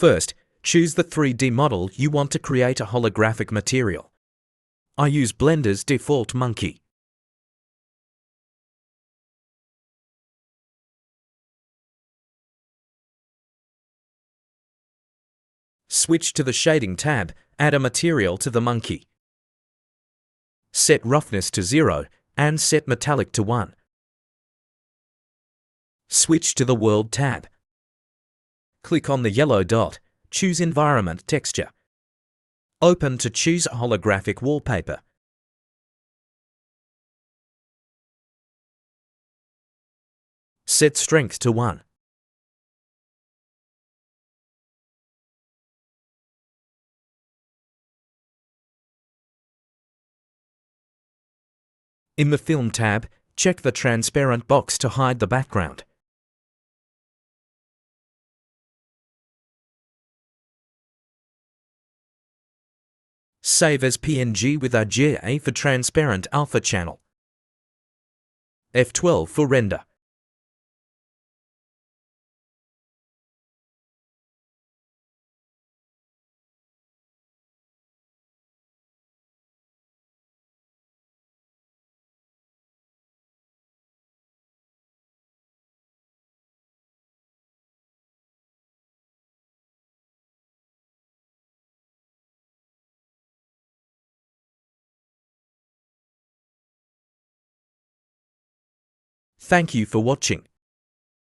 First, choose the 3D model you want to create a holographic material. I use Blender's default monkey. Switch to the Shading tab, add a material to the monkey. Set roughness to 0 and set metallic to 1. Switch to the World tab. Click on the yellow dot, choose Environment Texture. Open to choose a holographic wallpaper. Set strength to 1. In the Film tab, check the transparent box to hide the background. Save as PNG with RGA for transparent alpha channel. F12 for render. Thank you for watching.